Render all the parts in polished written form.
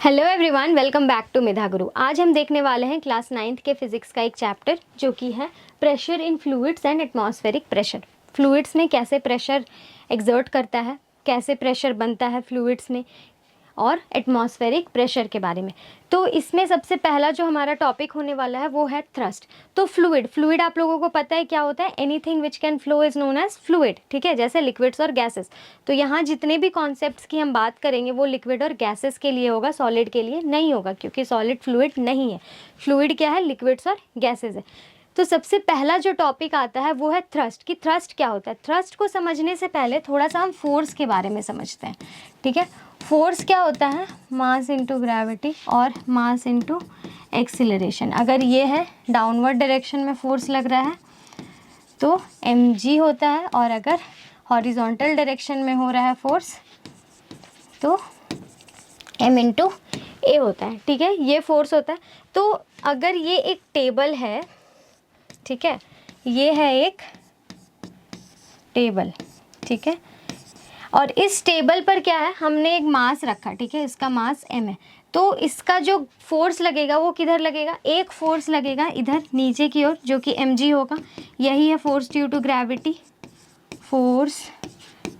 Hello everyone, welcome back to Medha Guru. आज हम देखने वाले हैं क्लास 9th के फिजिक्स का एक चैप्टर जो कि है pressure in fluids and atmospheric pressure. Fluids में कैसे प्रेशर एग्जर्ट करता है, कैसे प्रेशर बनता है फ्लूइड्स में, और एटमॉस्फेरिक प्रेशर के बारे में। तो इसमें सबसे पहला जो हमारा टॉपिक होने वाला है वो है थ्रस्ट। तो फ्लूइड आप लोगों को पता है क्या होता है, anything which can flow is known as fluid, ठीक है, जैसे लिक्विड्स और गैसेस। तो यहाँ जितने भी कॉन्सेप्ट्स की हम बात करेंगे वो लिक्विड और गैसेस के लिए होगा, सॉलिड के लिए नहीं होगा, क्योंकि सॉलिड फ्लूइड नहीं है। फ्लूइड क्या है, लिक्विड्स और गैसेज है। तो सबसे पहला जो टॉपिक आता है वो है थ्रस्ट, कि थ्रस्ट क्या होता है। थ्रस्ट को समझने से पहले थोड़ा सा हम फोर्स के बारे में समझते हैं, ठीक है। फोर्स क्या होता है, मास इनटू ग्रेविटी और मास इनटू एक्सीलरेशन। अगर ये है डाउनवर्ड डायरेक्शन में फोर्स लग रहा है तो mg होता है, और अगर हॉरिजॉन्टल डायरेक्शन में हो रहा है फोर्स तो m इंटू ए होता है, ठीक है। ये फोर्स होता है। तो अगर ये एक टेबल है, ठीक है, ये है एक टेबल, ठीक है, और इस टेबल पर क्या है, हमने एक मास रखा, ठीक है, इसका मास m है। तो इसका जो फोर्स लगेगा वो किधर लगेगा, एक फोर्स लगेगा इधर नीचे की ओर जो कि mg होगा। यही है force due to gravity, force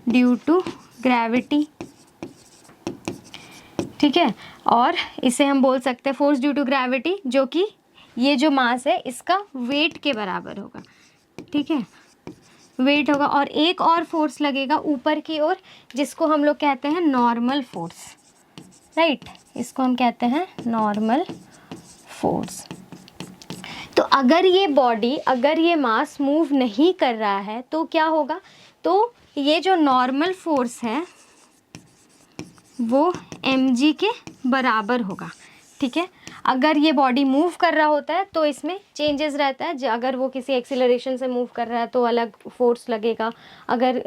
due to gravity, ठीक है। और इसे हम बोल सकते हैं फोर्स ड्यू टू ग्रेविटी, जो कि ये जो मास है इसका वेट के बराबर होगा, ठीक है, वेट होगा। और एक और फोर्स लगेगा ऊपर की ओर जिसको हम लोग कहते हैं नॉर्मल फोर्स, राइट, इसको हम कहते हैं नॉर्मल फोर्स। तो अगर ये बॉडी, अगर ये मास मूव नहीं कर रहा है तो क्या होगा, तो ये जो नॉर्मल फोर्स है वो mg के बराबर होगा, ठीक है। अगर ये बॉडी मूव कर रहा होता है तो इसमें चेंजेस रहता है, अगर वो किसी एक्सीलरेशन से मूव कर रहा है तो अलग फोर्स लगेगा, अगर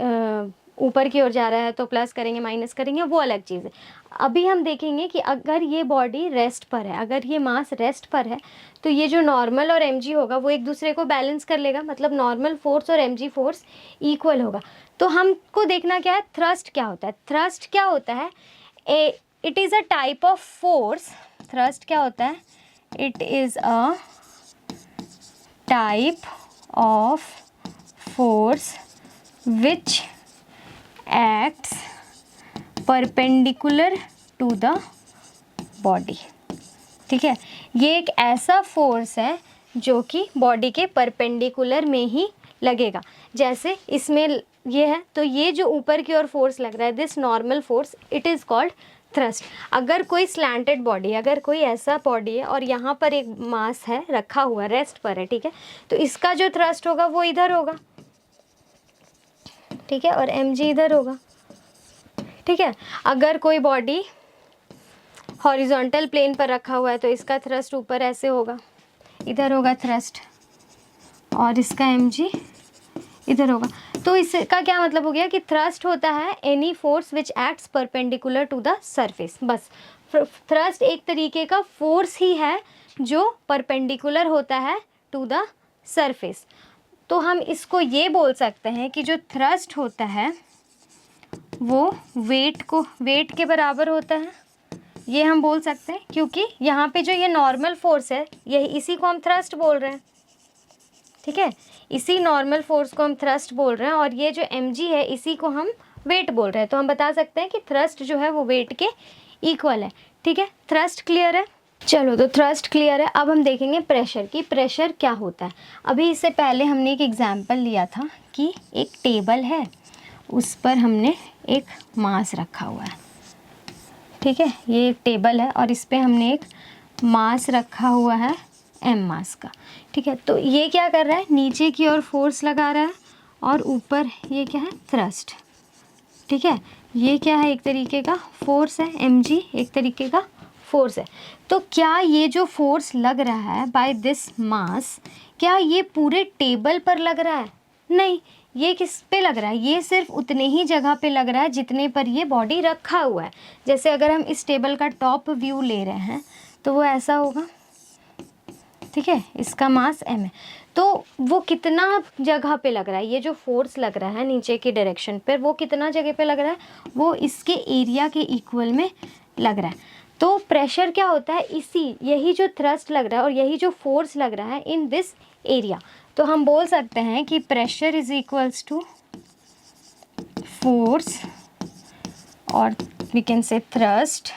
ऊपर की ओर जा रहा है तो प्लस करेंगे माइनस करेंगे, वो अलग चीज़ है। अभी हम देखेंगे कि अगर ये बॉडी रेस्ट पर है, अगर ये मास रेस्ट पर है तो ये जो नॉर्मल और mg होगा वो एक दूसरे को बैलेंस कर लेगा, मतलब नॉर्मल फोर्स और mg फोर्स इक्वल होगा। तो हमको देखना क्या है, थ्रस्ट क्या होता है। थ्रस्ट क्या होता है, it is a type of force. Thrust क्या होता है, it is a type of force which acts perpendicular to the body, ठीक है। ये एक ऐसा फोर्स है जो कि बॉडी के परपेंडिकुलर में ही लगेगा। जैसे इसमें ये है तो ये जो ऊपर की ओर फोर्स लग रहा है, this normal force, it is called thrust. अगर कोई स्लैंटेड बॉडी, अगर कोई ऐसा बॉडी है और यहाँ पर एक मास है रखा हुआ, रेस्ट पर है, ठीक है, तो इसका जो थ्रस्ट होगा वो इधर होगा, ठीक है, और mg इधर होगा, ठीक है। अगर कोई बॉडी हॉरिजॉन्टल प्लेन पर रखा हुआ है तो इसका थ्रस्ट ऊपर ऐसे होगा, इधर होगा थ्रस्ट, और इसका mg इधर होगा। तो इसका क्या मतलब हो गया कि थ्रस्ट होता है any force which acts perpendicular to the surface. बस थ्रस्ट एक तरीके का फोर्स ही है जो परपेंडिकुलर होता है टू द सरफेस। तो हम इसको ये बोल सकते हैं कि जो थ्रस्ट होता है वो वेट के बराबर होता है, ये हम बोल सकते हैं, क्योंकि यहाँ पे जो ये नॉर्मल फोर्स है यही, इसी को हम थ्रस्ट बोल रहे हैं, ठीक है, इसी नॉर्मल फोर्स को हम थ्रस्ट बोल रहे हैं, और ये जो mg है इसी को हम वेट बोल रहे हैं। तो हम बता सकते हैं कि थ्रस्ट जो है वो वेट के इक्वल है, ठीक है। थ्रस्ट क्लियर है, चलो, तो थ्रस्ट क्लियर है। अब हम देखेंगे प्रेशर की, प्रेशर क्या होता है। अभी इससे पहले हमने एक एग्जाम्पल लिया था कि एक टेबल है, उस पर हमने एक मास रखा हुआ है, ठीक है, ये एक टेबल है और इस पर हमने एक मास रखा हुआ है m मास का, ठीक है। तो ये क्या कर रहा है, नीचे की ओर फोर्स लगा रहा है, और ऊपर ये क्या है, थ्रस्ट, ठीक है। ये क्या है, एक तरीके का फोर्स है, mg एक तरीके का फोर्स है। तो क्या ये जो फोर्स लग रहा है बाय दिस मास, क्या ये पूरे टेबल पर लग रहा है, नहीं, ये किस पे लग रहा है, ये सिर्फ उतने ही जगह पे लग रहा है जितने पर ये बॉडी रखा हुआ है। जैसे अगर हम इस टेबल का टॉप व्यू ले रहे हैं तो वो ऐसा होगा, ठीक है, इसका मास m है, तो वो कितना जगह पे लग रहा है, ये जो फोर्स लग रहा है नीचे की डायरेक्शन पर वो कितना जगह पे लग रहा है, वो इसके एरिया के इक्वल में लग रहा है। तो प्रेशर क्या होता है, यही जो थ्रस्ट लग रहा है और यही जो फोर्स लग रहा है इन दिस एरिया, तो हम बोल सकते हैं कि pressure is equals to force और we can say thrust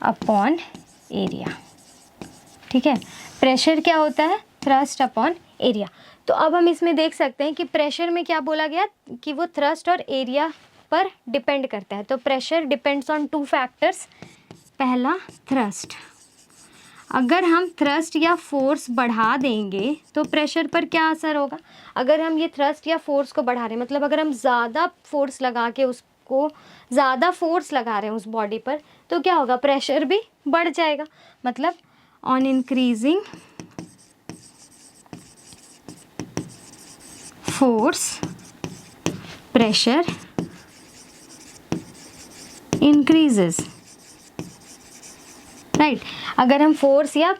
upon area. ठीक है, प्रेशर क्या होता है, थ्रस्ट अपॉन एरिया। तो अब हम इसमें देख सकते हैं कि प्रेशर में क्या बोला गया कि वो थ्रस्ट और एरिया पर डिपेंड करता है। तो प्रेशर डिपेंड्स ऑन 2 फैक्टर्स। पहला थ्रस्ट, अगर हम थ्रस्ट या फोर्स बढ़ा देंगे तो प्रेशर पर क्या असर होगा। अगर हम ये थ्रस्ट या फोर्स को बढ़ा रहे हैं, मतलब अगर हम ज़्यादा फोर्स लगा के उसको ज़्यादा फोर्स लगा रहे हैं उस बॉडी पर, तो क्या होगा, प्रेशर भी बढ़ जाएगा। मतलब on increasing force pressure increases, right. अगर हम फोर्स या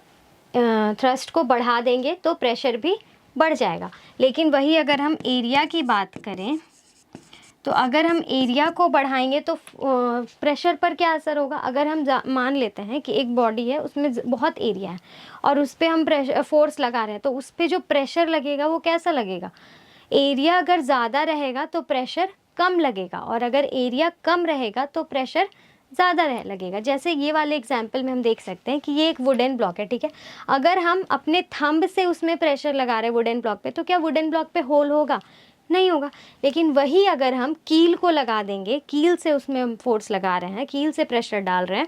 थ्रस्ट को बढ़ा देंगे तो प्रेशर भी बढ़ जाएगा। लेकिन वही अगर हम एरिया की बात करें, तो अगर हम एरिया को बढ़ाएंगे तो प्रेशर पर क्या असर होगा। अगर हम मान लेते हैं कि एक बॉडी है, उसमें बहुत एरिया है और उस पर हम फोर्स लगा रहे हैं, तो उस पर जो प्रेशर लगेगा वो कैसा लगेगा। एरिया अगर ज़्यादा रहेगा तो प्रेशर कम लगेगा, और अगर एरिया कम रहेगा तो प्रेशर ज़्यादा लगेगा। जैसे ये वाले एग्जाम्पल में हम देख सकते हैं कि ये एक वुडन ब्लॉक है, ठीक है। अगर हम अपने थंब से उसमें प्रेशर लगा रहे हैं वुडन ब्लॉक पे, तो क्या वुडन ब्लॉक पे होल होगा, नहीं होगा। लेकिन वही अगर हम कील को लगा देंगे, कील से उसमें हम फोर्स लगा रहे हैं, कील से प्रेशर डाल रहे हैं,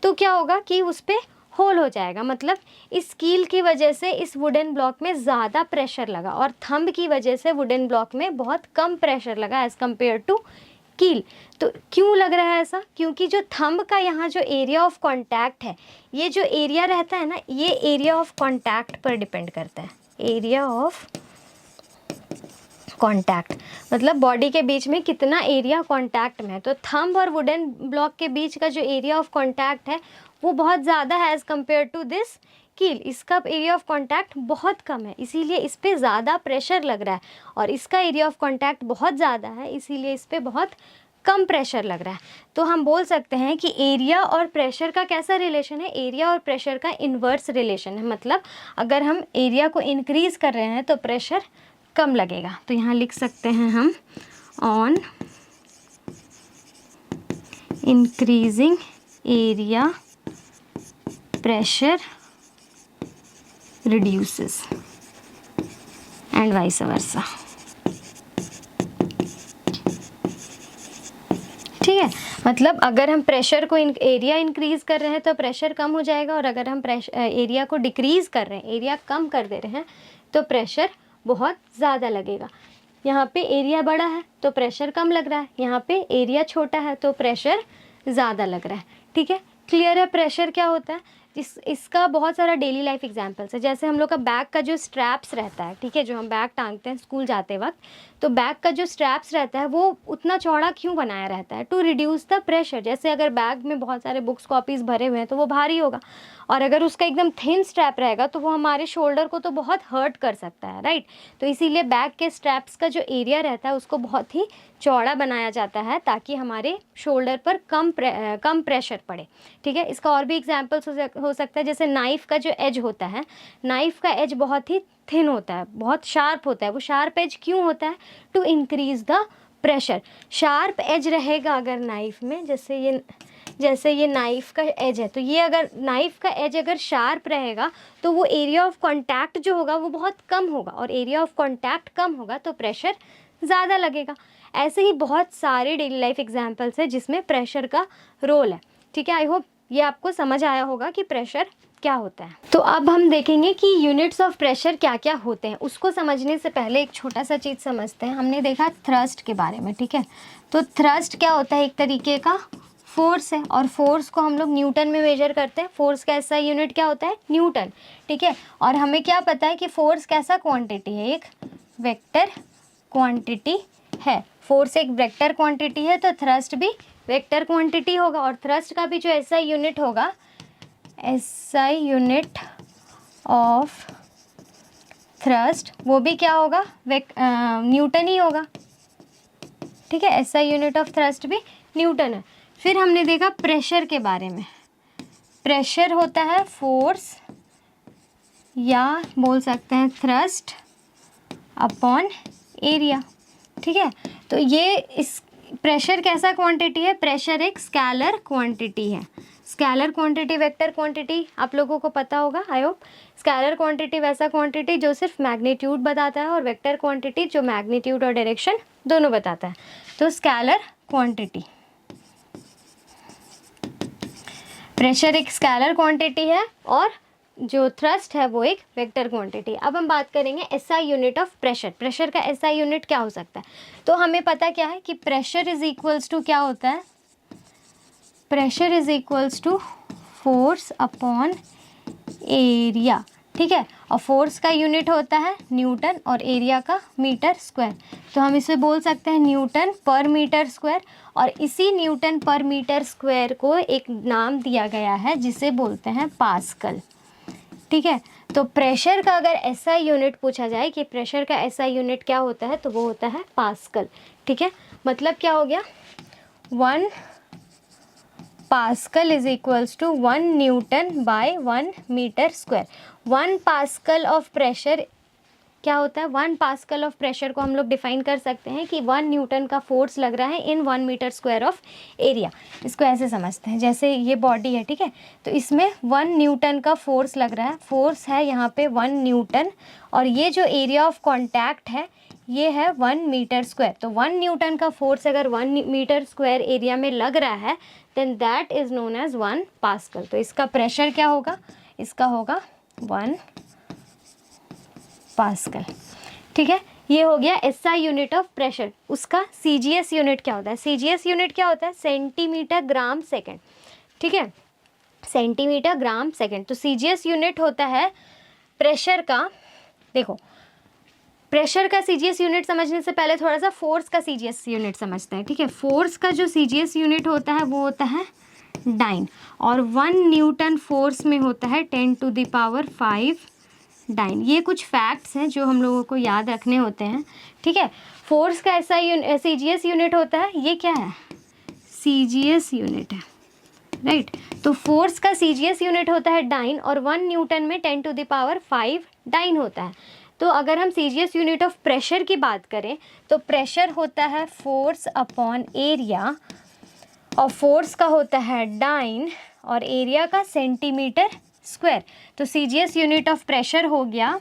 तो क्या होगा कि उस पर होल हो जाएगा। मतलब इस कील की वजह से इस वुडन ब्लॉक में ज़्यादा प्रेशर लगा और थंब की वजह से वुडन ब्लॉक में बहुत कम प्रेशर लगा एज़ कम्पेयर टू कील। तो क्यों लग रहा है ऐसा, क्योंकि जो थंब का यहाँ जो एरिया ऑफ कांटेक्ट है, ये जो एरिया रहता है ना, ये एरिया ऑफ कांटेक्ट पर डिपेंड करता है। एरिया ऑफ कांटेक्ट मतलब बॉडी के बीच में कितना एरिया कांटेक्ट में है। तो थंब और वुडन ब्लॉक के बीच का जो एरिया ऑफ कांटेक्ट है वो बहुत ज़्यादा है एज़ कम्पेयर टू दिस कील। इसका एरिया ऑफ कांटेक्ट बहुत कम है, इसीलिए इस पर ज़्यादा प्रेशर लग रहा है, और इसका एरिया ऑफ कांटेक्ट बहुत ज़्यादा है, इसीलिए इस पर बहुत कम प्रेशर लग रहा है। तो हम बोल सकते हैं कि एरिया और प्रेशर का कैसा रिलेशन है, एरिया और प्रेशर का इन्वर्स रिलेशन है। मतलब अगर हम एरिया को इंक्रीज़ कर रहे हैं तो प्रेशर कम लगेगा। तो यहाँ लिख सकते हैं हम on increasing area pressure reduces and vice versa। ठीक है, मतलब अगर हम प्रेशर को एरिया इंक्रीज़ कर रहे हैं तो प्रेशर कम हो जाएगा, और अगर हम एरिया को डिक्रीज़ कर रहे हैं, एरिया कम कर दे रहे हैं, तो प्रेशर बहुत ज़्यादा लगेगा। यहाँ पे एरिया बड़ा है तो प्रेशर कम लग रहा है, यहाँ पे एरिया छोटा है तो प्रेशर ज़्यादा लग रहा है। ठीक है, क्लियर है प्रेशर क्या होता है। इसका बहुत सारा डेली लाइफ एग्जांपल्स है। जैसे हम लोग का बैग का जो स्ट्रैप्स रहता है, ठीक है, जो हम बैग टांगते हैं स्कूल जाते वक्त, तो बैग का जो स्ट्रैप्स रहता है वो उतना चौड़ा क्यों बनाया रहता है, टू रिड्यूस द प्रेशर। जैसे अगर बैग में बहुत सारे बुक्स कॉपीज़ भरे हुए हैं तो वो भारी होगा, और अगर उसका एकदम थिन स्ट्रैप रहेगा तो वो हमारे शोल्डर को तो बहुत हर्ट कर सकता है, राइट। तो इसीलिए बैग के स्ट्रैप्स का जो एरिया रहता है उसको बहुत ही चौड़ा बनाया जाता है ताकि हमारे शोल्डर पर कम प्रेशर पड़े। ठीक है, इसका और भी एग्जाम्पल्स हो सकता है। जैसे नाइफ़ का जो एज होता है, नाइफ़ का एज बहुत ही थिन होता है, बहुत शार्प होता है। वो शार्प एज क्यों होता है, to increase the pressure. Sharp edge रहेगा अगर नाइफ़ में, जैसे ये नाइफ़ का एज है, तो ये अगर नाइफ़ का एज अगर शार्प रहेगा तो वो एरिया ऑफ कांटेक्ट जो होगा वो बहुत कम होगा, और एरिया ऑफ कांटेक्ट कम होगा तो प्रेशर ज़्यादा लगेगा। ऐसे ही बहुत सारे डेली लाइफ एग्जांपल्स है जिसमें प्रेशर का रोल है। ठीक है, आई होप ये आपको समझ आया होगा कि प्रेशर क्या होता है। तो अब हम देखेंगे कि यूनिट्स ऑफ प्रेशर क्या क्या होते हैं। उसको समझने से पहले एक छोटा सा चीज़ समझते हैं। हमने देखा थ्रस्ट के बारे में, ठीक है। तो थ्रस्ट क्या होता है, एक तरीके का फोर्स है, और फोर्स को हम लोग न्यूटन में मेजर करते हैं। फोर्स का ऐसा यूनिट क्या होता है, न्यूटन। ठीक है, और हमें क्या पता है कि फोर्स कैसा क्वांटिटी है, एक वेक्टर क्वांटिटी है। फोर्स एक वेक्टर क्वांटिटी है तो थ्रस्ट भी वेक्टर क्वांटिटी होगा, और थ्रस्ट का भी जो एसआई यूनिट होगा, एसआई यूनिट ऑफ थ्रस्ट, वो भी क्या होगा, न्यूटन ही होगा। ठीक है, एसआई यूनिट ऑफ थ्रस्ट भी न्यूटन है। फिर हमने देखा प्रेशर के बारे में। प्रेशर होता है फोर्स या बोल सकते हैं थ्रस्ट अपॉन एरिया। ठीक है, तो ये इस प्रेशर कैसा क्वांटिटी है? प्रेशर एक स्केलर क्वांटिटी है। स्केलर क्वांटिटी, वेक्टर क्वांटिटी आप लोगों को पता होगा आई होप। स्केलर क्वांटिटी वैसा क्वांटिटी जो सिर्फ मैग्नीट्यूड बताता है, और वेक्टर क्वांटिटी जो मैग्नीट्यूड और डायरेक्शन दोनों बताता है। तो स्केलर क्वांटिटी, प्रेशर एक स्केलर क्वांटिटी है और जो थ्रस्ट है वो एक वेक्टर क्वांटिटी। अब हम बात करेंगे SI unit of pressure. Pressure का एसआई यूनिट क्या हो सकता है? तो हमें पता क्या है कि प्रेशर इज इक्वल्स टू क्या होता है? Pressure is equals to force upon area. ठीक है, और फोर्स का यूनिट होता है न्यूटन और एरिया का मीटर स्क्वायर। तो हम इसे बोल सकते हैं न्यूटन पर मीटर स्क्वायर, और इसी न्यूटन पर मीटर स्क्वायर को एक नाम दिया गया है जिसे बोलते हैं पास्कल। ठीक है, तो प्रेशर का अगर एसआई यूनिट पूछा जाए कि प्रेशर का एसआई यूनिट क्या होता है, तो वो होता है पास्कल। ठीक है, मतलब क्या हो गया? 1 pascal is equals to 1 newton by 1 metre square. 1 pascal of pressure क्या होता है? 1 पास्कल ऑफ प्रेशर को हम लोग डिफाइन कर सकते हैं कि 1 न्यूटन का फोर्स लग रहा है इन 1 मीटर स्क्वायर ऑफ एरिया। इसको ऐसे समझते हैं, जैसे ये बॉडी है, ठीक है, तो इसमें 1 न्यूटन का फोर्स लग रहा है। फोर्स है यहाँ पे 1 न्यूटन, और ये जो एरिया ऑफ कॉन्टैक्ट है ये है 1 मीटर स्क्वायर। तो 1 न्यूटन का फोर्स अगर 1 मीटर स्क्वायर एरिया में लग रहा है, then that is known as 1 pascal. तो इसका प्रेशर क्या होगा? इसका होगा 1 पास्कल। ठीक है, ये हो गया एसआई यूनिट ऑफ प्रेशर। उसका सीजीएस यूनिट क्या होता है? सीजीएस यूनिट क्या होता है? Centimetre gram second. ठीक है, सेंटीमीटर ग्राम सेकेंड। तो सीजीएस यूनिट होता है प्रेशर का। देखो, प्रेशर का सीजीएस यूनिट समझने से पहले थोड़ा सा फोर्स का सीजीएस यूनिट समझते हैं। ठीक है, फोर्स का जो सीजीएस यूनिट होता है वो होता है डाइन, और 1 न्यूटन फोर्स में होता है 10⁵ डाइन। ये कुछ फैक्ट्स हैं जो हम लोगों को याद रखने होते हैं। ठीक है, फोर्स का ऐसा सीजीएस यूनिट होता है, ये क्या है? सीजीएस यूनिट है, राइट। तो फोर्स का सीजीएस यूनिट होता है डाइन, और 1 न्यूटन में 10⁵ डाइन होता है। तो अगर हम सीजीएस यूनिट ऑफ प्रेशर की बात करें तो प्रेशर होता है फोर्स अपॉन एरिया, और फोर्स का होता है डाइन और एरिया का सेंटीमीटर स्क्वायर। तो सीजीएस यूनिट ऑफ प्रेशर हो गया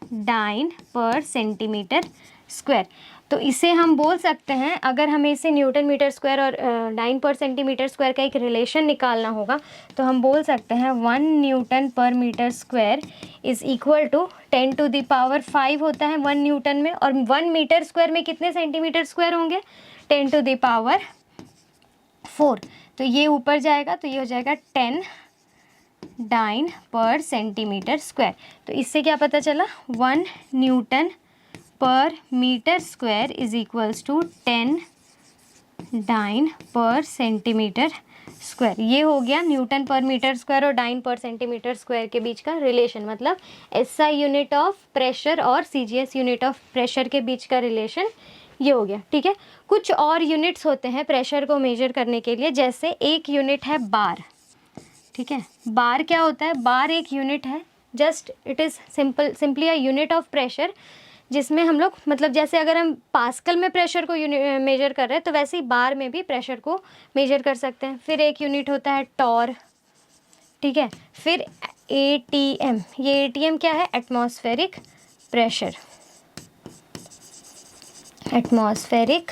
डाइन पर सेंटीमीटर स्क्वायर। तो इसे हम बोल सकते हैं, अगर हमें इसे न्यूटन मीटर स्क्वायर और डाइन पर सेंटीमीटर स्क्वायर का एक रिलेशन निकालना होगा, तो हम बोल सकते हैं 1 newton per metre square is equal to 10⁵ होता है 1 न्यूटन में, और 1 मीटर स्क्वायर में कितने सेंटीमीटर स्क्वायर होंगे? 10⁴। तो ये ऊपर जाएगा तो ये हो जाएगा 10 डाइन पर सेंटीमीटर स्क्वायर। तो इससे क्या पता चला? 1 newton per metre square is equals to 10 dyne per centimetre square. ये हो गया न्यूटन पर मीटर स्क्वायर और डाइन पर सेंटीमीटर स्क्वायर के बीच का रिलेशन, मतलब एसआई यूनिट ऑफ प्रेशर और सीजीएस यूनिट ऑफ प्रेशर के बीच का रिलेशन ये हो गया। ठीक है, कुछ और यूनिट्स होते हैं प्रेशर को मेजर करने के लिए, जैसे एक यूनिट है बार। ठीक है, बार क्या होता है? बार एक यूनिट है, just it is simply a unit of pressure, जिसमें हम लोग, मतलब जैसे अगर हम पास्कल में प्रेशर को मेजर कर रहे हैं तो वैसे ही बार में भी प्रेशर को मेजर कर सकते हैं। फिर एक यूनिट होता है टॉर। ठीक है, फिर एटीएम। ये एटीएम क्या है? Atmospheric pressure, atmospheric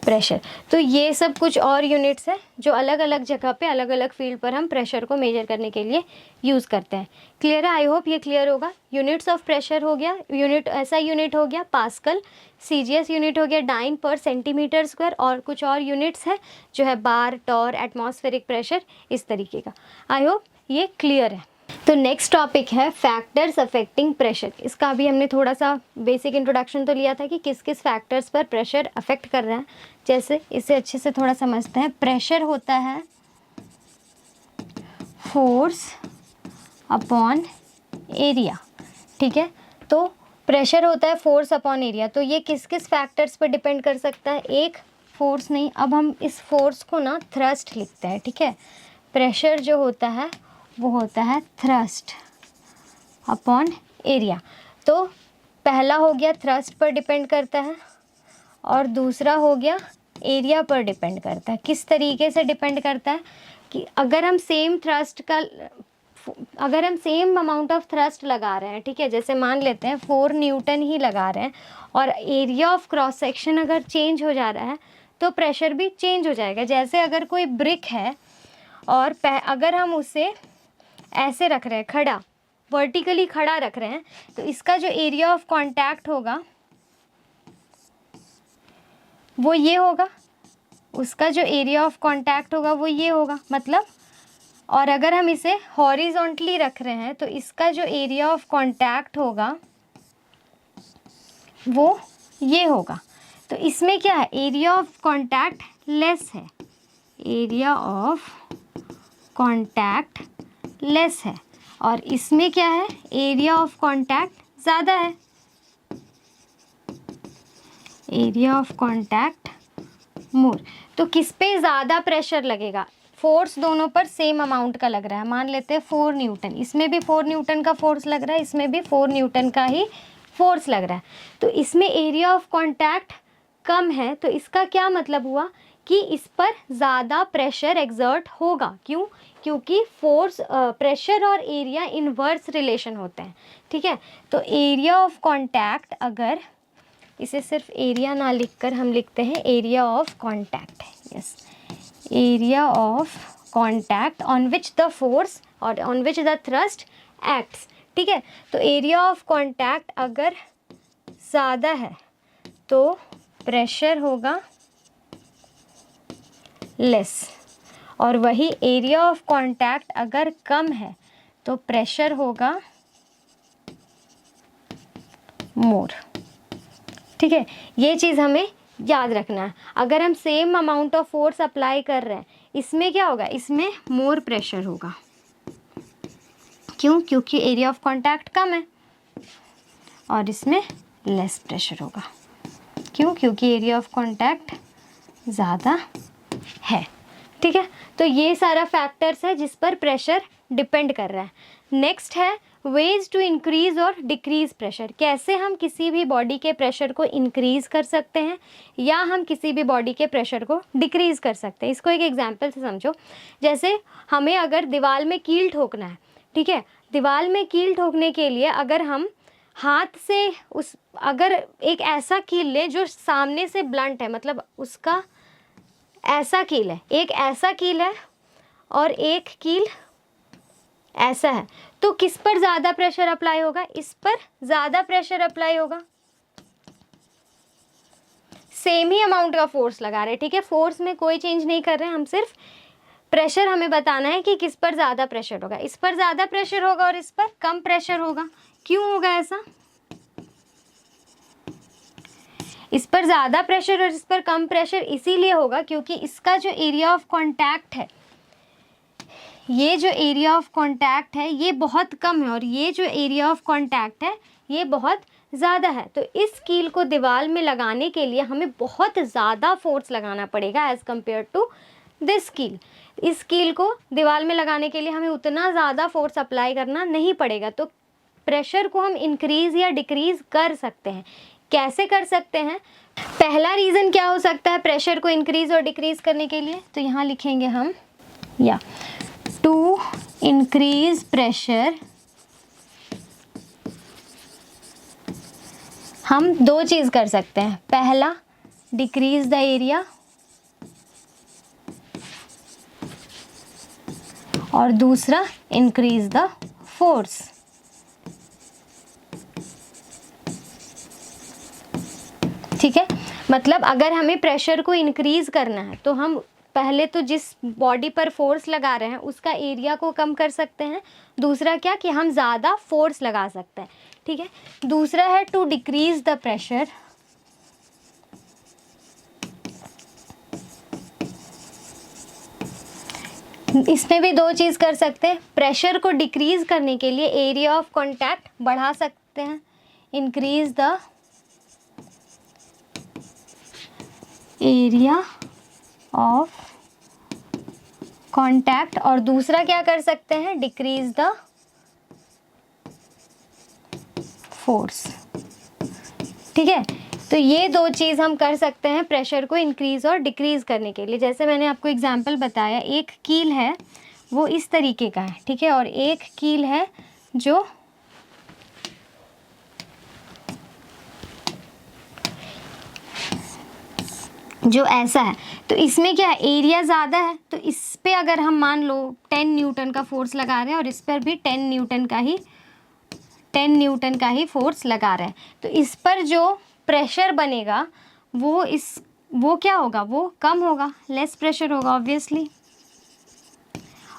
pressure. तो ये सब कुछ और यूनिट्स हैं जो अलग अलग जगह पे अलग अलग फील्ड पर हम प्रेशर को मेजर करने के लिए यूज़ करते हैं। क्लियर है? आई होप ये क्लियर होगा। यूनिट्स ऑफ प्रेशर हो गया, यूनिट ऐसा यूनिट हो गया पास्कल, सीजीएस यूनिट हो गया डाइन पर सेंटीमीटर स्क्वायर, और कुछ और यूनिट्स हैं जो है बार, टॉर, एटमॉस्फेरिक प्रेशर, इस तरीके का। आई होप ये क्लियर है। तो नेक्स्ट टॉपिक है फैक्टर्स अफेक्टिंग प्रेशर। इसका अभी हमने थोड़ा सा बेसिक इंट्रोडक्शन तो लिया था कि किस किस फैक्टर्स पर प्रेशर अफेक्ट कर रहा है। जैसे इसे अच्छे से थोड़ा समझते हैं। प्रेशर होता है फोर्स अपॉन एरिया। ठीक है, तो प्रेशर होता है फोर्स अपॉन एरिया, तो ये किस किस फैक्टर्स पर डिपेंड कर सकता है? एक फोर्स नहीं, अब हम इस फोर्स को ना थ्रस्ट लिखते हैं, ठीक है। प्रेशर जो होता है वो होता है थ्रस्ट अपॉन एरिया। तो पहला हो गया थ्रस्ट पर डिपेंड करता है और दूसरा हो गया एरिया पर डिपेंड करता है। किस तरीके से डिपेंड करता है कि अगर हम सेम अमाउंट ऑफ थ्रस्ट लगा रहे हैं, ठीक है, जैसे मान लेते हैं 4 न्यूटन ही लगा रहे हैं और एरिया ऑफ क्रॉस सेक्शन अगर चेंज हो जा रहा है तो प्रेशर भी चेंज हो जाएगा। जैसे अगर कोई ब्रिक है और अगर हम उसे ऐसे रख रहे हैं, खड़ा, वर्टिकली खड़ा रख रहे हैं, तो इसका जो एरिया ऑफ कांटेक्ट होगा वो ये होगा, उसका जो एरिया ऑफ कांटेक्ट होगा वो ये होगा मतलब। और अगर हम इसे हॉरिजॉन्टली रख रहे हैं तो इसका जो एरिया ऑफ कांटेक्ट होगा वो ये होगा। तो इसमें क्या है, एरिया ऑफ कांटेक्ट लेस है, एरिया ऑफ कांटेक्ट लेस है, और इसमें क्या है, एरिया ऑफ कांटेक्ट ज़्यादा है, एरिया ऑफ कांटेक्ट मोर। तो किस पे ज़्यादा प्रेशर लगेगा, फोर्स दोनों पर सेम अमाउंट का लग रहा है, मान लेते हैं 4 न्यूटन, इसमें भी 4 न्यूटन का फोर्स लग रहा है, इसमें भी 4 न्यूटन का ही फोर्स लग रहा है। तो इसमें एरिया ऑफ कांटेक्ट कम है, तो इसका क्या मतलब हुआ कि इस पर ज़्यादा प्रेशर एक्सर्ट होगा। क्यों? क्योंकि फोर्स, प्रेशर और एरिया इनवर्स रिलेशन होते हैं, ठीक है। तो एरिया ऑफ कांटेक्ट, अगर इसे सिर्फ एरिया ना लिखकर हम लिखते हैं area of contact, yes, area of contact on which the force और on which the thrust acts, ठीक है। तो एरिया ऑफ कांटेक्ट अगर ज़्यादा है तो प्रेशर होगा लेस, और वही एरिया ऑफ कांटेक्ट अगर कम है तो प्रेशर होगा मोर, ठीक है। ये चीज़ हमें याद रखना है। अगर हम same amount of force apply कर रहे हैं, इसमें क्या होगा, इसमें मोर प्रेशर होगा। क्यों? क्योंकि एरिया ऑफ कांटेक्ट कम है, और इसमें लेस प्रेशर होगा। क्यों? क्योंकि एरिया ऑफ कांटेक्ट ज़्यादा है, ठीक है। तो ये सारा फैक्टर्स है जिस पर प्रेशर डिपेंड कर रहा है। नेक्स्ट है वेज टू इंक्रीज और डिक्रीज प्रेशर। कैसे हम किसी भी बॉडी के प्रेशर को इंक्रीज कर सकते हैं या हम किसी भी बॉडी के प्रेशर को डिक्रीज कर सकते हैं। इसको एक एग्जांपल से समझो। जैसे हमें अगर दीवार में कील ठोकना है, ठीक है, दीवार में कील ठोकने के लिए अगर हम हाथ से अगर एक ऐसा कील ले जो सामने से ब्लंट है, मतलब उसका ऐसा कील है, एक ऐसा कील है और एक कील ऐसा है, तो किस पर ज़्यादा प्रेशर अप्लाई होगा? इस पर ज़्यादा प्रेशर अप्लाई होगा। सेम ही अमाउंट का फोर्स लगा रहे हैं, ठीक है, फोर्स में कोई चेंज नहीं कर रहे हैं, हम सिर्फ प्रेशर हमें बताना है कि किस पर ज़्यादा प्रेशर होगा। इस पर ज़्यादा प्रेशर होगा और इस पर कम प्रेशर होगा। क्यों होगा ऐसा? इस पर ज़्यादा प्रेशर और इस पर कम प्रेशर इसीलिए होगा क्योंकि इसका जो एरिया ऑफ कांटेक्ट है, ये जो एरिया ऑफ कांटेक्ट है ये बहुत कम है और ये जो एरिया ऑफ कांटेक्ट है ये बहुत ज़्यादा है। तो इस कील को दीवार में लगाने के लिए हमें बहुत ज़्यादा फोर्स लगाना पड़ेगा एज़ कम्पेयर टू दिस कील। इस कील को दीवार में लगाने के लिए हमें उतना ज़्यादा फोर्स अप्लाई करना नहीं पड़ेगा। तो प्रेशर को हम इंक्रीज़ या डिक्रीज़ कर सकते हैं। कैसे कर सकते हैं? पहला रीज़न क्या हो सकता है प्रेशर को इंक्रीज़ और डिक्रीज़ करने के लिए? तो यहाँ लिखेंगे हम या टू इंक्रीज प्रेशर हम दो चीज़ कर सकते हैं। पहला, डिक्रीज द एरिया, और दूसरा इंक्रीज द फोर्स। ठीक है, मतलब अगर हमें प्रेशर को इंक्रीज करना है तो हम पहले तो जिस बॉडी पर फोर्स लगा रहे हैं उसका एरिया को कम कर सकते हैं। दूसरा क्या कि हम ज़्यादा फोर्स लगा सकते हैं। ठीक है, दूसरा है टू डिक्रीज द प्रेशर, इसमें भी दो चीज़ कर सकते हैं। प्रेशर को डिक्रीज करने के लिए एरिया ऑफ कांटेक्ट बढ़ा सकते हैं, increase the area of contact, और दूसरा क्या कर सकते हैं, डिक्रीज द फोर्स। ठीक है, तो ये दो चीज़ हम कर सकते हैं प्रेशर को इंक्रीज और डिक्रीज करने के लिए। जैसे मैंने आपको एग्जांपल बताया, एक कील है वो इस तरीके का है, ठीक है, और एक कील है जो ऐसा है। तो इसमें क्या है, एरिया ज़्यादा है, तो इस पे अगर हम मान लो 10 न्यूटन का फोर्स लगा रहे हैं और इस पर भी 10 न्यूटन का ही फोर्स लगा रहे हैं, तो इस पर जो प्रेशर बनेगा वो क्या होगा, वो कम होगा, लेस प्रेशर होगा ऑब्वियसली।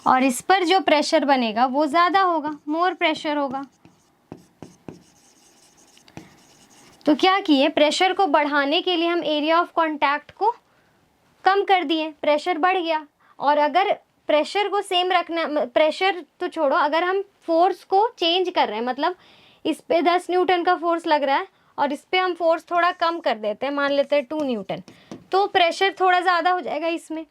और इस पर जो प्रेशर बनेगा वो ज़्यादा होगा, मोर प्रेशर होगा। तो क्या किए, प्रेशर को बढ़ाने के लिए हम एरिया ऑफ कांटेक्ट को कम कर दिए, प्रेशर बढ़ गया। और अगर प्रेशर को सेम रखना, प्रेशर तो छोड़ो, अगर हम फोर्स को चेंज कर रहे हैं, मतलब इस पे 10 न्यूटन का फोर्स लग रहा है और इस पे हम फोर्स थोड़ा कम कर देते हैं, मान लेते हैं 2 न्यूटन, तो प्रेशर थोड़ा ज़्यादा हो जाएगा इसमें।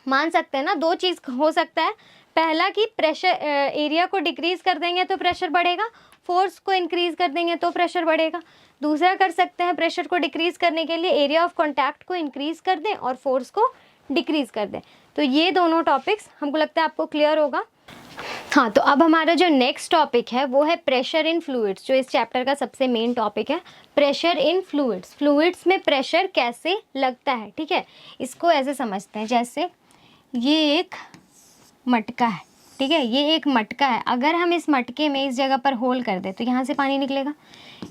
मान सकते हैं ना, दो चीज़ हो सकता है, पहला कि प्रेशर एरिया को डिक्रीज कर देंगे तो प्रेशर बढ़ेगा, फोर्स को इंक्रीज कर देंगे तो प्रेशर बढ़ेगा। दूसरा कर सकते हैं, प्रेशर को डिक्रीज करने के लिए एरिया ऑफ कांटेक्ट को इंक्रीज कर दें और फोर्स को डिक्रीज कर दें। तो ये दोनों टॉपिक्स हमको लगता है आपको क्लियर होगा। हाँ, तो अब हमारा जो नेक्स्ट टॉपिक है वो है प्रेशर इन फ्लूइड्स, जो इस चैप्टर का सबसे मेन टॉपिक है, प्रेशर इन फ्लूइड्स। फ्लूइड्स में प्रेशर कैसे लगता है, ठीक है, इसको ऐसे समझते हैं, जैसे ये एक मटका है, ठीक है, ये एक मटका है। अगर हम इस मटके में इस जगह पर होल कर दें तो यहाँ से पानी निकलेगा,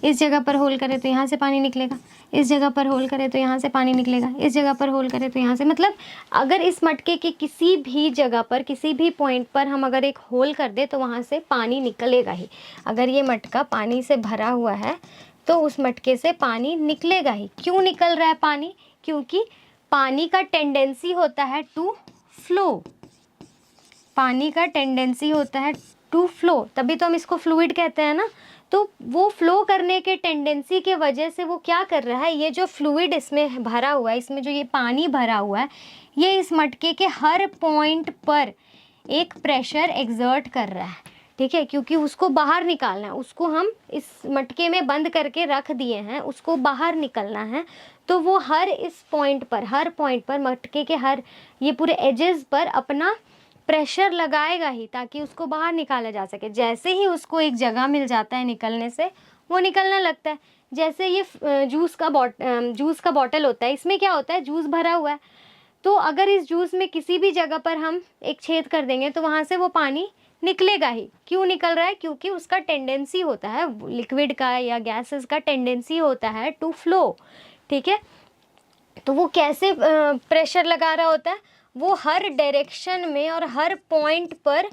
इस जगह पर होल करें तो यहाँ से पानी निकलेगा, इस जगह पर होल करें तो यहाँ से पानी निकलेगा, इस जगह पर होल करें तो यहाँ से, मतलब अगर इस मटके के किसी भी जगह पर, किसी भी पॉइंट पर हम अगर एक होल कर दें तो वहाँ से पानी निकलेगा ही। अगर ये मटका पानी से भरा हुआ है तो उस मटके से पानी निकलेगा ही। क्यों निकल रहा है पानी, क्योंकि पानी का टेंडेंसी होता है टू फ्लो, पानी का टेंडेंसी होता है टू फ्लो, तभी तो हम इसको फ्लूइड कहते हैं ना। तो वो फ्लो करने के टेंडेंसी के वजह से वो क्या कर रहा है, ये जो फ्लूइड इसमें भरा हुआ है, इसमें जो ये पानी भरा हुआ है, ये इस मटके के हर पॉइंट पर एक प्रेशर एक्सर्ट कर रहा है, ठीक है, क्योंकि उसको बाहर निकालना है, उसको हम इस मटके में बंद करके रख दिए हैं, उसको बाहर निकलना है। तो वो हर पॉइंट पर मटके के हर ये पूरे एजेस पर अपना प्रेशर लगाएगा ही, ताकि उसको बाहर निकाला जा सके। जैसे ही उसको एक जगह मिल जाता है निकलने से, वो निकलने लगता है। जैसे ये जूस का बॉटल होता है, इसमें क्या होता है, जूस भरा हुआ है, तो अगर इस जूस में किसी भी जगह पर हम एक छेद कर देंगे तो वहाँ से वो पानी निकलेगा ही। क्यों निकल रहा है, क्योंकि उसका टेंडेंसी होता है, लिक्विड का या गैसेस का टेंडेंसी होता है टू फ्लो, ठीक है। तो वो कैसे प्रेशर लगा रहा होता है, वो हर डायरेक्शन में और हर पॉइंट पर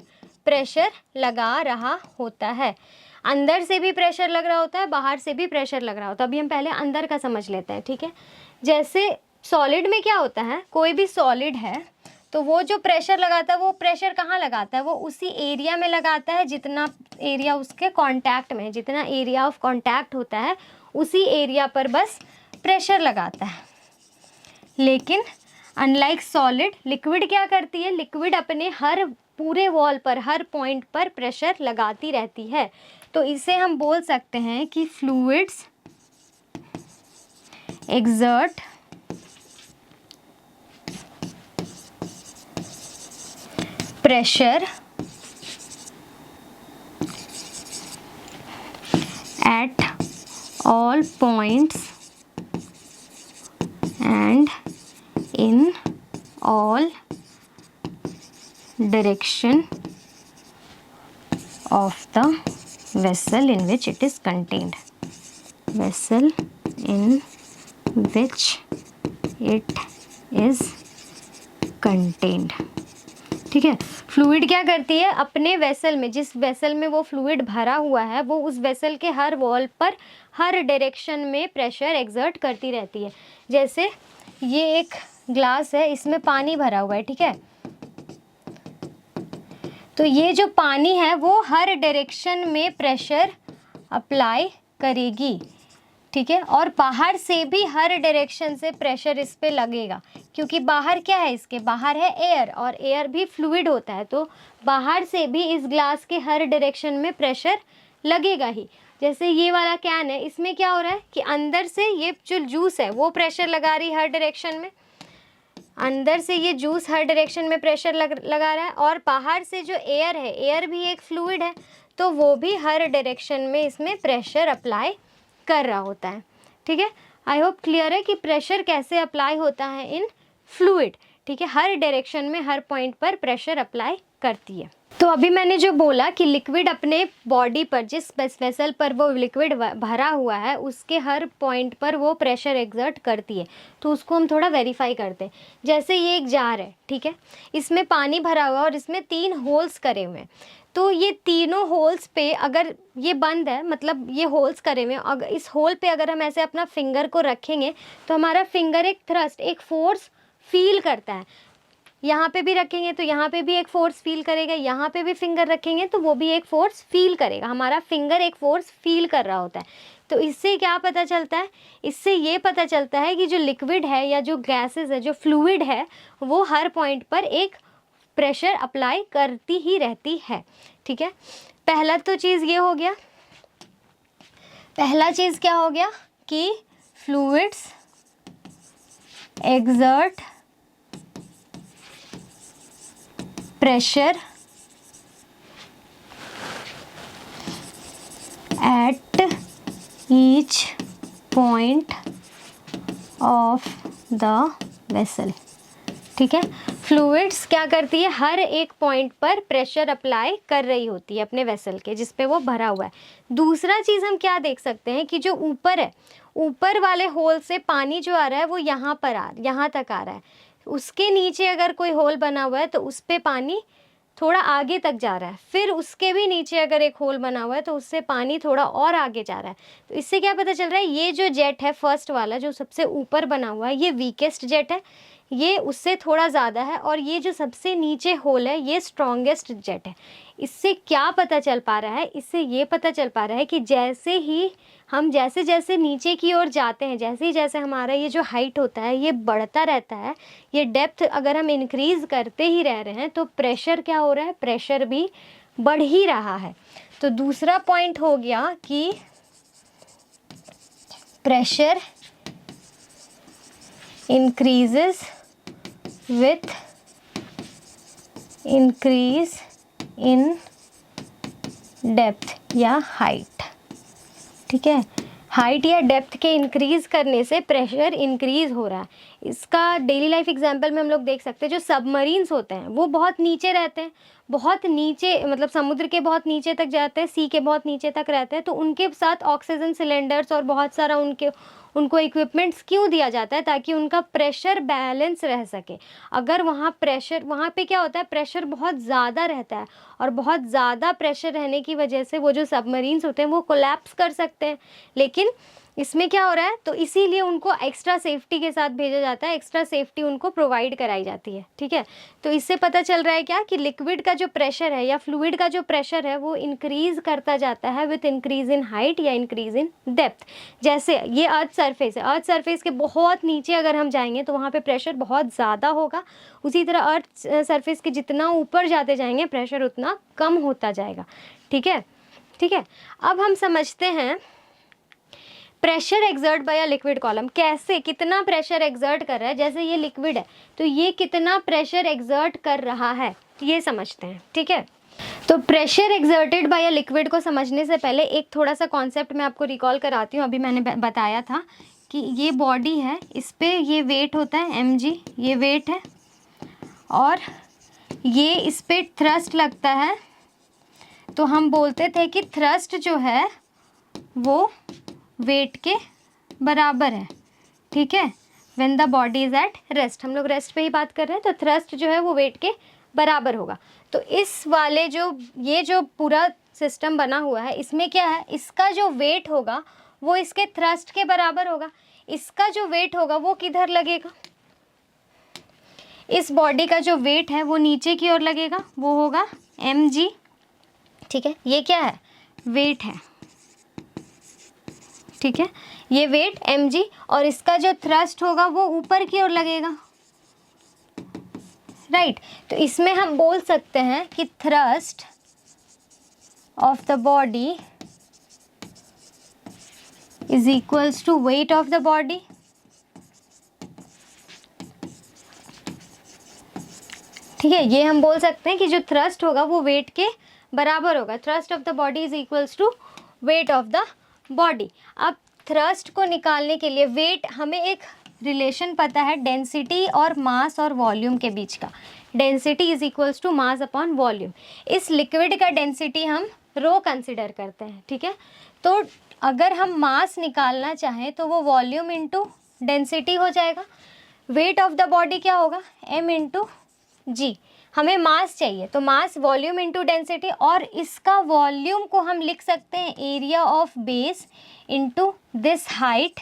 प्रेशर लगा रहा होता है। अंदर से भी प्रेशर लग रहा होता है, बाहर से भी प्रेशर लग रहा होता है। अभी हम पहले अंदर का समझ लेते हैं, ठीक है। जैसे सॉलिड में क्या होता है, कोई भी सॉलिड है तो वो जो प्रेशर लगाता है, वो प्रेशर कहाँ लगाता है, वो उसी एरिया में लगाता है जितना एरिया उसके कांटेक्ट में, जितना एरिया ऑफ कांटेक्ट होता है उसी एरिया पर बस प्रेशर लगाता है। लेकिन अनलाइक सॉलिड, लिक्विड क्या करती है, लिक्विड अपने हर पूरे वॉल पर, हर पॉइंट पर प्रेशर लगाती रहती है। तो इसे हम बोल सकते हैं कि fluids exert pressure at all points and in all direction of the vessel in which it is contained. Vessel in which it is contained. ठीक है, फ्लूइड क्या करती है, अपने वेसल में, जिस वेसल में वो फ्लूइड भरा हुआ है, वो उस वेसल के हर वॉल पर, हर डायरेक्शन में प्रेशर एक्सर्ट करती रहती है। जैसे ये एक ग्लास है, इसमें पानी भरा हुआ है, ठीक है, तो ये जो पानी है वो हर डायरेक्शन में प्रेशर अप्लाई करेगी। ठीक है, और बाहर से भी हर डायरेक्शन से प्रेशर इस पे लगेगा, क्योंकि बाहर क्या है, इसके बाहर है एयर, और एयर भी फ्लूइड होता है, तो बाहर से भी इस ग्लास के हर डायरेक्शन में प्रेशर लगेगा ही। जैसे ये वाला कैन है, इसमें क्या हो रहा है कि अंदर से ये जो जूस है वो प्रेशर लगा रही है हर डायरेक्शन में, अंदर से ये जूस हर डायरेक्शन में प्रेशर लगा रहा है, और बाहर से जो एयर है, एयर भी एक फ्लूइड है, तो वो भी हर डायरेक्शन में इसमें प्रेशर अप्लाई कर रहा होता है। ठीक है, आई होप क्लियर है कि प्रेशर कैसे अप्लाई होता है इन फ्लूइड। ठीक है, हर डायरेक्शन में हर पॉइंट पर प्रेशर अप्लाई करती है। तो अभी मैंने जो बोला कि लिक्विड अपने बॉडी पर, जिस वेसल पर वो लिक्विड भरा हुआ है, उसके हर पॉइंट पर वो प्रेशर एक्सर्ट करती है, तो उसको हम थोड़ा वेरीफाई करते हैं। जैसे ये एक जार है, ठीक है, इसमें पानी भरा हुआ है और इसमें 3 होल्स करे हुए हैं, तो ये तीनों होल्स पे अगर ये बंद है, मतलब ये होल्स करे हुए हैं, अगर इस होल पे अगर हम ऐसे अपना फिंगर को रखेंगे तो हमारा फिंगर एक थ्रस्ट, एक फोर्स फील करता है। यहाँ पे भी रखेंगे तो यहाँ पे भी एक फोर्स फील करेगा, यहाँ पे भी फिंगर रखेंगे तो वो भी एक फोर्स फील करेगा, हमारा फिंगर एक फोर्स फील कर रहा होता है। तो इससे क्या पता चलता है, इससे ये पता चलता है कि जो लिक्विड है या जो गैसेस है, जो फ्लूइड है, वो हर पॉइंट पर एक प्रेशर अप्लाई करती ही रहती है। ठीक है, पहला तो चीज़ ये हो गया, पहला चीज़ क्या हो गया कि fluids exert pressure at each point of the vessel. ठीक है, फ्लूइड्स क्या करती है, हर एक पॉइंट पर प्रेशर अप्लाई कर रही होती है अपने वेसल के, जिस पे वो भरा हुआ है। दूसरा चीज़ हम क्या देख सकते हैं कि जो ऊपर है, ऊपर वाले होल से पानी जो आ रहा है वो यहाँ तक आ रहा है, उसके नीचे अगर कोई होल बना हुआ है तो उस पे पानी थोड़ा आगे तक जा रहा है, फिर उसके भी नीचे अगर एक होल बना हुआ है तो उससे पानी थोड़ा और आगे जा रहा है। तो इससे क्या पता चल रहा है, ये जो जेट है फर्स्ट वाला जो सबसे ऊपर बना हुआ है, ये वीकेस्ट जेट है, ये उससे थोड़ा ज़्यादा है, और ये जो सबसे नीचे होल है ये स्ट्रॉन्गेस्ट जेट है। इससे क्या पता चल पा रहा है, इससे ये पता चल पा रहा है कि जैसे ही हम जैसे जैसे नीचे की ओर जाते हैं, जैसे ही जैसे हमारा ये जो हाइट होता है ये बढ़ता रहता है, ये डेप्थ अगर हम इंक्रीज़ करते ही रह रहे हैं तो प्रेशर क्या हो रहा है, प्रेशर भी बढ़ ही रहा है। तो दूसरा पॉइंट हो गया कि pressure increases with increase in depth या हाइट। ठीक है, हाइट या डेप्थ के इंक्रीज़ करने से प्रेशर इंक्रीज़ हो रहा है। इसका डेली लाइफ एग्जांपल में हम लोग देख सकते हैं, जो सबमरीन्स होते हैं वो बहुत नीचे रहते हैं, बहुत नीचे, मतलब समुद्र के बहुत नीचे तक जाते हैं, सी के बहुत नीचे तक रहते हैं, तो उनके साथ ऑक्सीजन सिलेंडर्स और बहुत सारा उनको इक्विपमेंट्स क्यों दिया जाता है, ताकि उनका प्रेशर बैलेंस रह सके। अगर वहाँ पे क्या होता है, प्रेशर बहुत ज़्यादा रहता है, और बहुत ज़्यादा प्रेशर रहने की वजह से वो जो सबमरीन्स होते हैं वो कोलैप्स कर सकते हैं। लेकिन इसमें क्या हो रहा है, तो इसीलिए उनको एक्स्ट्रा सेफ्टी के साथ भेजा जाता है, एक्स्ट्रा सेफ्टी उनको प्रोवाइड कराई जाती है। ठीक है, तो इससे पता चल रहा है क्या कि लिक्विड का जो प्रेशर है या फ्लूइड का जो प्रेशर है वो इंक्रीज़ करता जाता है विथ इंक्रीज़ इन हाइट या इंक्रीज़ इन डेप्थ। जैसे ये अर्थ सरफेस है, अर्थ सरफेस के बहुत नीचे अगर हम जाएंगे तो वहाँ पे प्रेशर बहुत ज़्यादा होगा, उसी तरह अर्थ सरफेस के जितना ऊपर जाते जाएंगे प्रेशर उतना कम होता जाएगा। ठीक है, ठीक है, अब हम समझते हैं pressure exert by a liquid column, कैसे, कितना प्रेशर एक्सर्ट कर रहा है। जैसे ये लिक्विड है तो ये कितना प्रेशर एक्सर्ट कर रहा है ये समझते हैं। ठीक है, तो pressure exerted by a liquid को समझने से पहले एक थोड़ा सा कॉन्सेप्ट मैं आपको रिकॉल कराती हूँ। अभी मैंने बताया था कि ये बॉडी है, इस पे ये वेट होता है mg, ये वेट है, और ये इस पे थ्रस्ट लगता है, तो हम बोलते थे कि थ्रस्ट जो है वो वेट के बराबर है। ठीक है, when the body is at rest, हम लोग रेस्ट पे ही बात कर रहे हैं, तो थ्रस्ट जो है वो वेट के बराबर होगा। तो इस वाले ये जो पूरा सिस्टम बना हुआ है, इसमें क्या है, इसका जो वेट होगा वो इसके थ्रस्ट के बराबर होगा। इसका जो वेट होगा वो किधर लगेगा, इस बॉडी का जो वेट है वो नीचे की ओर लगेगा, वो होगा mg। ठीक है, ये क्या है, वेट है। ठीक है, ये वेट mg, और इसका जो थ्रस्ट होगा वो ऊपर की ओर लगेगा, राइट। तो इसमें हम बोल सकते हैं कि thrust of the body is equals to weight of the body. ठीक है, ये हम बोल सकते हैं कि जो थ्रस्ट होगा वो वेट के बराबर होगा। Thrust of the body is equals to weight of the body. अब थ्रस्ट को निकालने के लिए वेट, हमें एक रिलेशन पता है डेंसिटी और मास और वॉल्यूम के बीच का। Density is equals to mass upon volume. इस लिक्विड का डेंसिटी हम रो कंसिडर करते हैं, ठीक है। तो अगर हम मास निकालना चाहें तो वो वॉल्यूम इंटू डेंसिटी हो जाएगा। वेट ऑफ द बॉडी क्या होगा, m इंटू जी। हमें मास चाहिए तो मास वॉल्यूम इंटू डेंसिटी, और इसका वॉल्यूम को हम लिख सकते हैं area of base into this height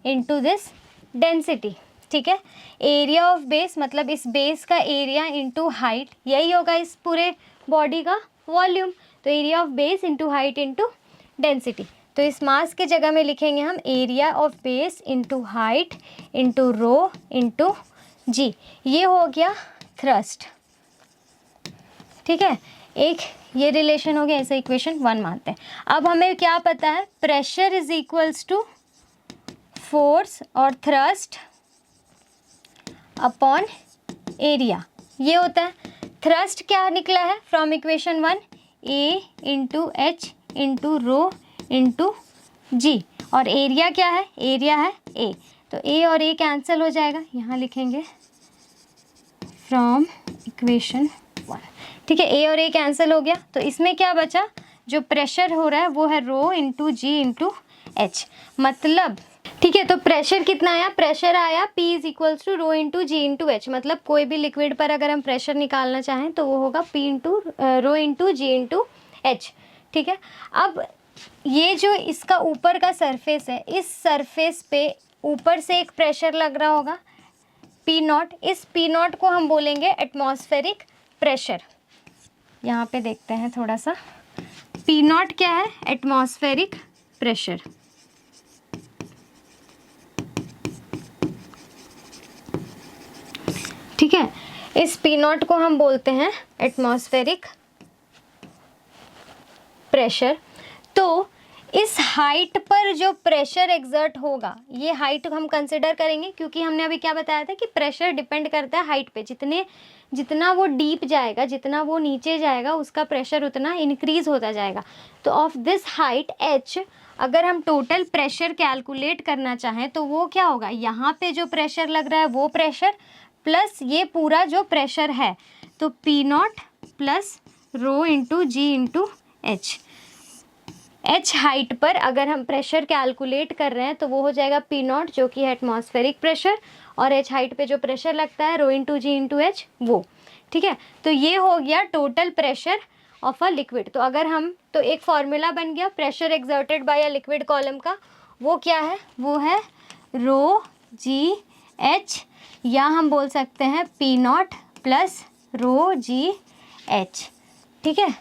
into this density, ठीक है। एरिया ऑफ बेस मतलब इस बेस का एरिया इंटू हाइट, यही होगा इस पूरे बॉडी का वॉल्यूम। तो area of base into height into density. तो इस मास के जगह में लिखेंगे हम area of base into height into rho into g. ये हो गया थ्रस्ट, ठीक है। एक ये रिलेशन हो गया, ऐसे इक्वेशन 1 मानते हैं। अब हमें क्या पता है, pressure is equals to force और थ्रस्ट अपॉन एरिया, ये होता है। थ्रस्ट क्या निकला है from equation 1, A into H into rho into g, और एरिया क्या है, एरिया है ए। तो ए और ए कैंसिल हो जाएगा, यहाँ लिखेंगे फ्रॉम इक्वेशन 1, ठीक है। ए और ए कैंसिल हो गया, तो इसमें क्या बचा, जो प्रेशर हो रहा है वो है रो इंटू जी इंटू एच, मतलब ठीक है। तो प्रेशर कितना आया, प्रेशर आया P is equals to rho into g into h, मतलब कोई भी लिक्विड पर अगर हम प्रेशर निकालना चाहें तो वो होगा P into rho into g into H, ठीक है। अब ये जो इसका ऊपर का सरफेस है, इस सरफेस पे ऊपर से एक प्रेशर लग रहा होगा P नॉट। इस P नॉट को हम बोलेंगे एटमॉस्फेरिक प्रेशर। यहाँ पे देखते हैं थोड़ा सा, P नॉट क्या है, एटमॉस्फेरिक प्रेशर। ठीक है, इस P नॉट को हम बोलते हैं एटमॉस्फेरिक प्रेशर। तो इस हाइट पर जो प्रेशर एग्जर्ट होगा, ये हाइट हम कंसिडर करेंगे, क्योंकि हमने अभी क्या बताया था कि प्रेशर डिपेंड करता है हाइट पे। जितना वो डीप जाएगा, जितना वो नीचे जाएगा, उसका प्रेशर उतना इंक्रीज होता जाएगा। तो ऑफ दिस हाइट h, अगर हम टोटल प्रेशर कैलकुलेट करना चाहें तो वो क्या होगा, यहाँ पे जो प्रेशर लग रहा है वो प्रेशर प्लस ये पूरा जो प्रेशर है, तो P nought plus rho into g into h. H height पर अगर हम प्रेशर कैलकुलेट कर रहे हैं तो वो हो जाएगा P नॉट, जो कि है एटमॉस्फेरिक प्रेशर, और एच हाइट पे जो प्रेशर लगता है रो इंटू जी इंटू एच वो, ठीक है। तो ये हो गया total pressure of a liquid. तो अगर हम, तो एक फॉर्मूला बन गया pressure exerted by a liquid column का, वो क्या है, वो है रो जी एच, या हम बोल सकते हैं P नॉट प्लस रो जी एच, ठीक है।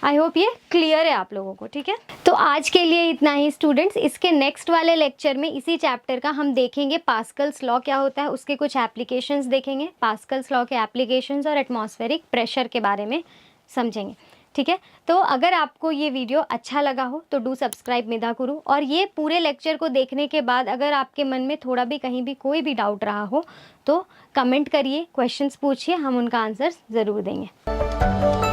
आई होप ये क्लियर है आप लोगों को, ठीक है। तो आज के लिए इतना ही स्टूडेंट्स। इसके नेक्स्ट वाले लेक्चर में इसी चैप्टर का हम देखेंगे पास्कल्स लॉ क्या होता है, उसके कुछ एप्लीकेशंस देखेंगे, पास्कल्स लॉ के एप्लीकेशंस और एटमॉस्फेरिक प्रेशर के बारे में समझेंगे, ठीक है। तो अगर आपको ये वीडियो अच्छा लगा हो तो डू सब्सक्राइब मेधा गुरु, और ये पूरे लेक्चर को देखने के बाद अगर आपके मन में थोड़ा भी कहीं भी कोई भी डाउट रहा हो तो कमेंट करिए, क्वेश्चंस पूछिए, हम उनका आंसर ज़रूर देंगे।